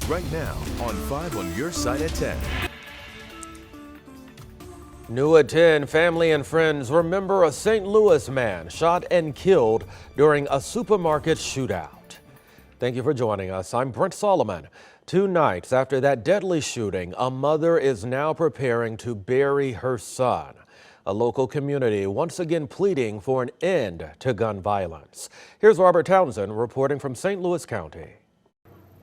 right now on 5 on your side at 10. New at 10, family and friends remember a St. Louis man shot and killed during a supermarket shootout. Thank you for joining us. I'm Brent Solomon. 2 nights after that deadly shooting, a mother is now preparing to bury her son. A local community once again pleading for an end to gun violence. Here's Robert Townsend reporting from St. Louis County.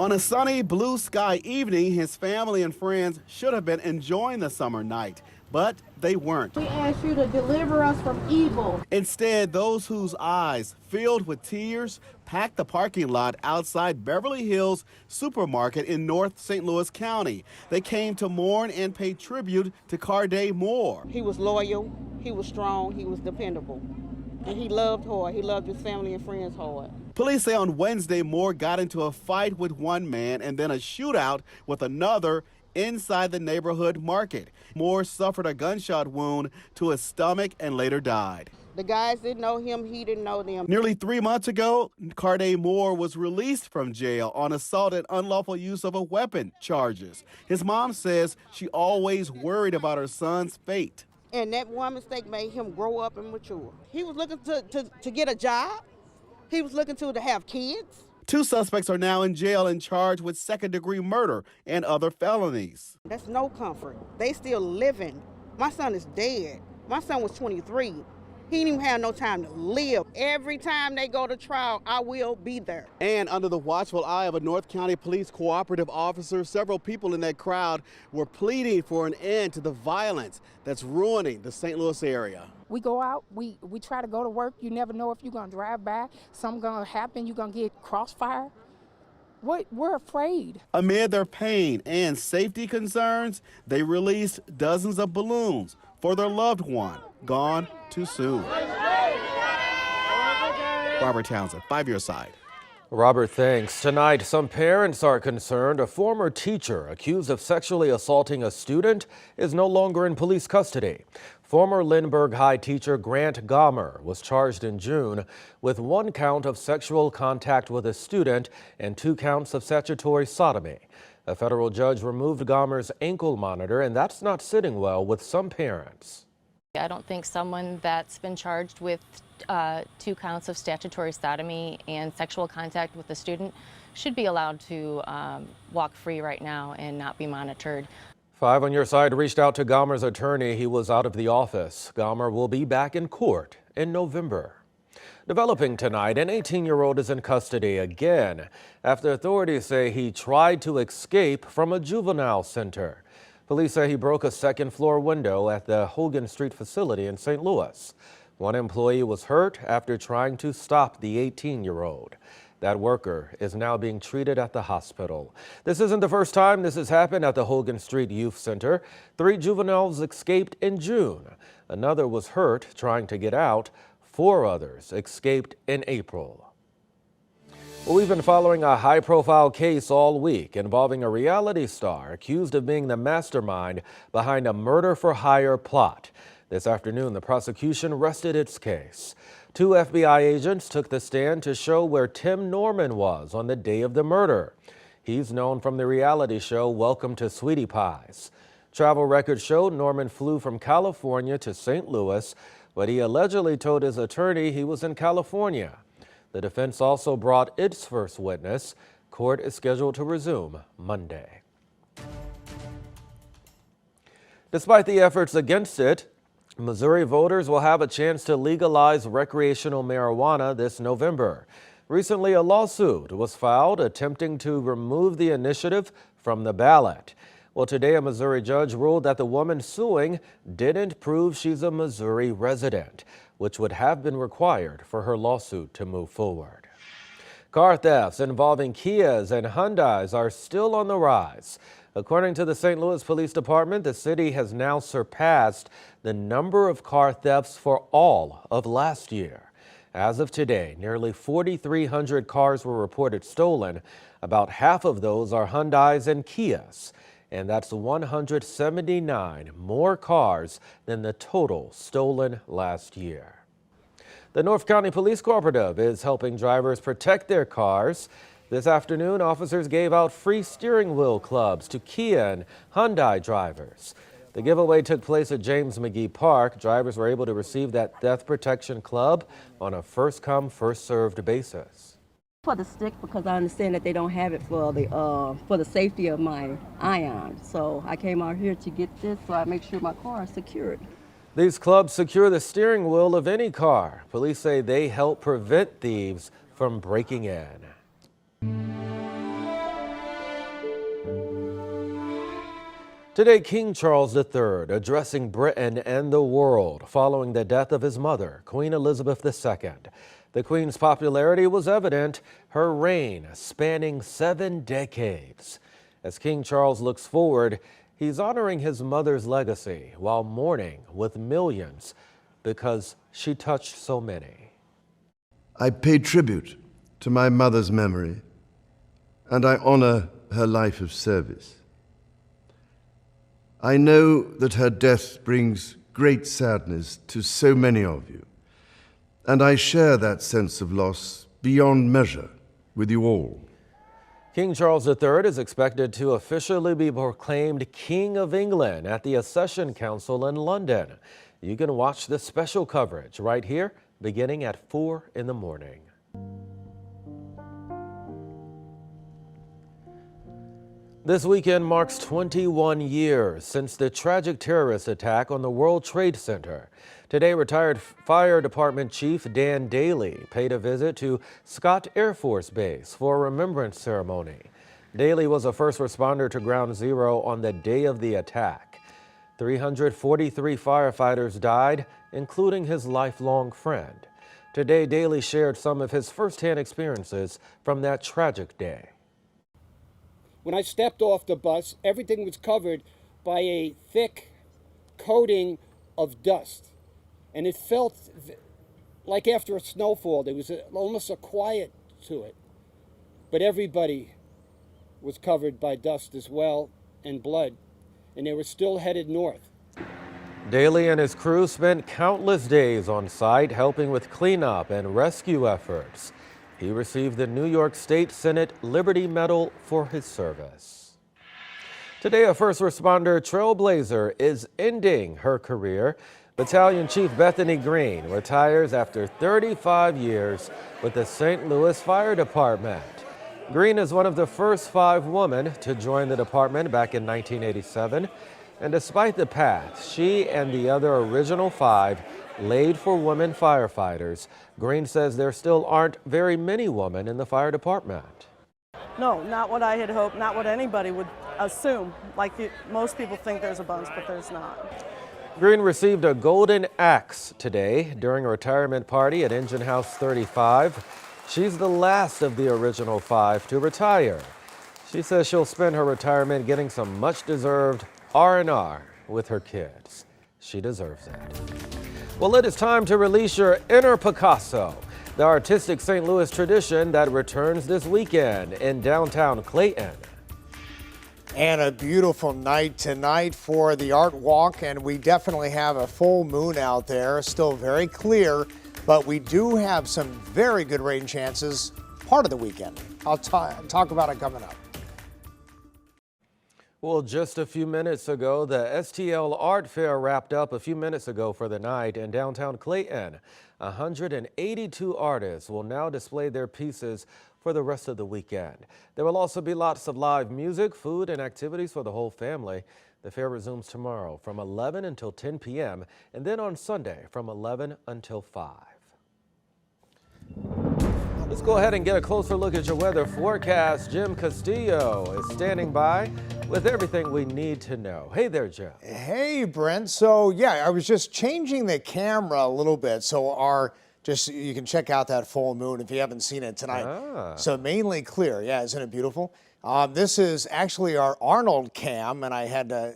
On a sunny blue sky evening, his family and friends should have been enjoying the summer night, but they weren't. We ask you to deliver us from evil. Instead, those whose eyes filled with tears packed the parking lot outside Beverly Hills Supermarket in North St. Louis County. They came to mourn and pay tribute to Carday Moore. He was loyal, he was strong, he was dependable, and he loved hard. He loved his family and friends hard. Police say on Wednesday, Moore got into a fight with one man and then a shootout with another inside the neighborhood market. Moore suffered a gunshot wound to his stomach and later died. The guys didn't know him, he didn't know them. Nearly 3 months ago, Carday Moore was released from jail on assault and unlawful use of a weapon charges. His mom says she always worried about her son's fate. And that one mistake made him grow up and mature. He was looking to get a job. He was looking to have kids. 2 suspects are now in jail and charged with second-degree murder and other felonies. That's no comfort. They still living. My son is dead. My son was 23. He didn't even have no time to live. Every time they go to trial, I will be there. And under the watchful eye of a North County Police cooperative officer, several people in that crowd were pleading for an end to the violence that's ruining the St. Louis area. We go out, we try to go to work. You never know if you're going to drive by, something going to happen, you're going to get crossfire. We're afraid. Amid their pain and safety concerns, they released dozens of balloons for their loved one gone too soon. Robert Townsend, 5 Your Side. Robert, thanks. Tonight, some parents are concerned a former teacher accused of sexually assaulting a student is no longer in police custody. Former Lindbergh High teacher Grant Gomer was charged in June with 1 count of sexual contact with a student and 2 counts of statutory sodomy. A federal judge removed Gomer's ankle monitor, and that's not sitting well with some parents. I don't think someone that's been charged with 2 counts of statutory sodomy and sexual contact with a student should be allowed to walk free right now and not be monitored. 5 on Your Side reached out to Gomer's attorney. He was out of the office. Gomer will be back in court in November. Developing tonight, an 18-year-old is in custody again after authorities say he tried to escape from a juvenile center. Police say he broke a 2nd-floor window at the Hogan Street facility in St. Louis. 1 employee was hurt after trying to stop the 18-year-old. That worker is now being treated at the hospital. This isn't the first time this has happened at the Hogan Street Youth Center. 3 juveniles escaped in June. Another was hurt trying to get out. 4 others escaped in April. Well, we've been following a high-profile case all week involving a reality star accused of being the mastermind behind a murder-for-hire plot. This afternoon, the prosecution rested its case. 2 FBI agents took the stand to show where Tim Norman was on the day of the murder. He's known from the reality show Welcome to Sweetie Pies. Travel records showed Norman flew from California to St. Louis, but he allegedly told his attorney he was in California. The defense also brought its first witness. Court is scheduled to resume Monday. Despite the efforts against it, Missouri voters will have a chance to legalize recreational marijuana this November. Recently, a lawsuit was filed attempting to remove the initiative from the ballot. Well, today a Missouri judge ruled that the woman suing didn't prove she's a Missouri resident, which would have been required for her lawsuit to move forward. Car thefts involving Kias and Hyundais are still on the rise. According to the St. Louis Police Department, the city has now surpassed the number of car thefts for all of last year. As of today, nearly 4,300 cars were reported stolen. About half of those are Hyundais and Kias, and that's 179 more cars than the total stolen last year. The North County Police Cooperative is helping drivers protect their cars. This afternoon, officers gave out free steering wheel clubs to Kia and Hyundai drivers. The giveaway took place at James McGee Park. Drivers were able to receive that theft protection club on a first-come, first-served basis. For the stick, because I understand that they don't have it for the safety of my Ion. So I came out here to get this so I make sure my car is secured. These clubs secure the steering wheel of any car. Police say they help prevent thieves from breaking in. Today, King Charles III addressing Britain and the world following the death of his mother, Queen Elizabeth II. The Queen's popularity was evident, her reign spanning 7 decades. As King Charles looks forward, he's honoring his mother's legacy while mourning with millions because she touched so many. I pay tribute to my mother's memory, and I honor her life of service. I know that her death brings great sadness to so many of you, and I share that sense of loss beyond measure with you all. King Charles III is expected to officially be proclaimed King of England at the Accession Council in London. You can watch this special coverage right here beginning at 4 in the morning. This weekend marks 21 years since the tragic terrorist attack on the World Trade Center. Today, retired Fire Department Chief Dan Daly paid a visit to Scott Air Force Base for a remembrance ceremony. Daly was a first responder to Ground Zero on the day of the attack. 343 firefighters died, including his lifelong friend. Today, Daly shared some of his firsthand experiences from that tragic day. When I stepped off the bus, everything was covered by a thick coating of dust. And it felt like after a snowfall, there was almost a quiet to it. But everybody was covered by dust as well and blood, and they were still headed north. Daly and his crew spent countless days on site helping with cleanup and rescue efforts. He received the New York State Senate Liberty Medal for his service. Today, a first responder trailblazer is ending her career. Battalion Chief Bethany Green retires after 35 years with the St. Louis Fire Department. Green is one of the first 5 women to join the department back in 1987. And despite the path she and the other original 5 laid for women firefighters, Green says there still aren't very many women in the fire department. No, not what I had hoped, not what anybody would assume. Most people think there's a bunch, but there's not. Green received a golden axe today during a retirement party at Engine House 35. She's the last of the original 5 to retire. She says she'll spend her retirement getting some much-deserved R&R with her kids. She deserves it. Well, it is time to release your inner Picasso, the artistic St. Louis tradition that returns this weekend in downtown Clayton. And a beautiful night tonight for the art walk, and we definitely have a full moon out there, still very clear, but we do have some very good rain chances part of the weekend. I'll talk about it coming up. Well, just a few minutes ago, the STL Art Fair wrapped up a few minutes ago for the night in downtown Clayton. 182 artists will now display their pieces for the rest of the weekend. There will also be lots of live music, food, and activities for the whole family. The fair resumes tomorrow from 11 until 10 p.m. and then on Sunday from 11 until 5. Let's go ahead and get a closer look at your weather forecast. Jim Castillo is standing by with everything we need to know. Hey there, Jim. Hey, Brent. So, yeah, I was just changing the camera a little bit. So you can check out that full moon if you haven't seen it tonight. So mainly clear. Yeah, isn't it beautiful? This is actually our Arnold cam, and I had to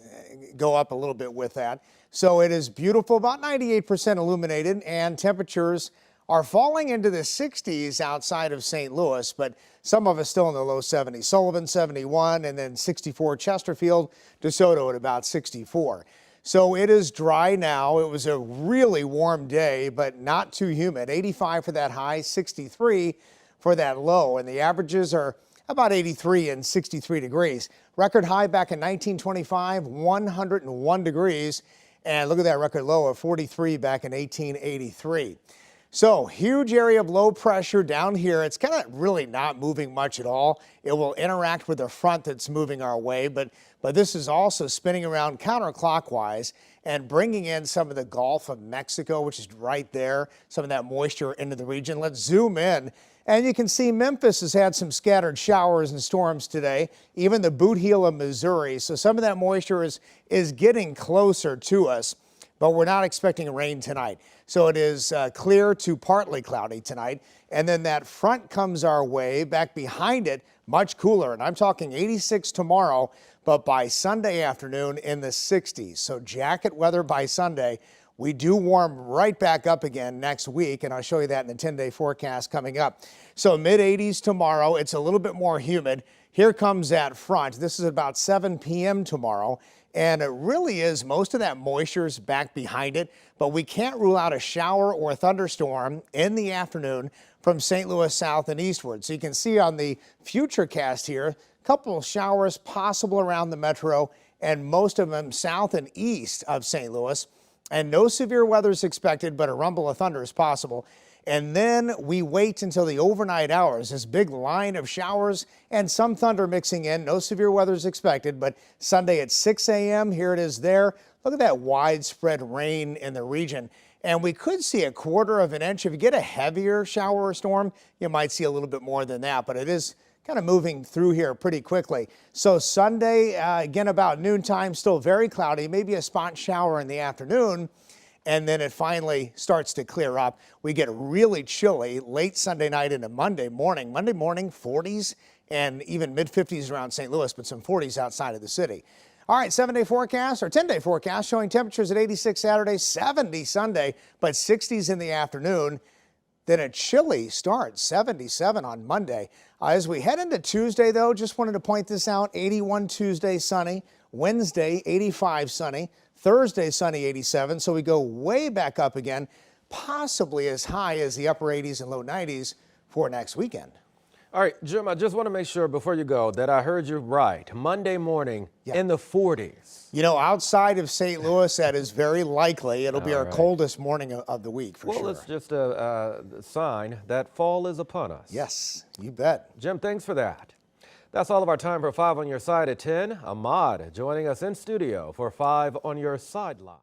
go up a little bit with that. So it is beautiful, about 98% illuminated, and temperatures are falling into the 60s outside of St. Louis, but some of us still in the low 70s. Sullivan 71, and then 64 Chesterfield, DeSoto at about 64. So it is dry now. It was a really warm day, but not too humid. 85 for that high, 63 for that low, and the averages are about 83 and 63 degrees. Record high back in 1925, 101 degrees. And look at that record low of 43 back in 1883. So huge area of low pressure down here. It's kind of really not moving much at all. It will interact with the front that's moving our way, but this is also spinning around counterclockwise and bringing in some of the Gulf of Mexico, which is right there, some of that moisture into the region. Let's zoom in. And you can see Memphis has had some scattered showers and storms today, even the boot heel of Missouri. So some of that moisture is getting closer to us, but we're not expecting rain tonight. So it is clear to partly cloudy tonight. And then that front comes our way. Back behind it, much cooler. And I'm talking 86 tomorrow, but by Sunday afternoon in the 60s. So jacket weather by Sunday. We do warm right back up again next week, and I'll show you that in the 10-day forecast coming up. So mid-80s tomorrow. It's a little bit more humid. Here comes that front. This is about 7 p.m. tomorrow, and it really is most of that moisture's back behind it, but we can't rule out a shower or a thunderstorm in the afternoon from St. Louis south and eastward. So you can see on the Futurecast here, a couple of showers possible around the metro, and most of them south and east of St. Louis. And no severe weather is expected, but a rumble of thunder is possible. And then we wait until the overnight hours, this big line of showers and some thunder mixing in. No severe weather is expected, but Sunday at 6 a.m., here it is there. Look at that widespread rain in the region. And we could see a quarter of an inch. If you get a heavier shower or storm, you might see a little bit more than that, but it is kind of moving through here pretty quickly. So Sunday, again, about noontime, still very cloudy, maybe a spot shower in the afternoon, and then it finally starts to clear up. We get really chilly late Sunday night into Monday morning. Monday morning, 40s and even mid-50s around St. Louis, but some 40s outside of the city. All right, 7-day forecast or 10-day forecast showing temperatures at 86 Saturday, 70 Sunday, but 60s in the afternoon. Then a chilly start, 77 on Monday. As we head into Tuesday, though, just wanted to point this out, 81 Tuesday, sunny. Wednesday, 85 sunny. Thursday, sunny, 87. So we go way back up again, possibly as high as the upper 80s and low 90s for next weekend. All right, Jim, I just want to make sure before you go that I heard you right. Monday morning in the 40s. You know, outside of St. Louis, that is very likely. It'll be our coldest morning of the week for sure. Well, it's just a sign that fall is upon us. Yes, you bet. Jim, thanks for that. That's all of our time for 5 on Your Side at 10. Ahmad joining us in studio for 5 on Your Sideline.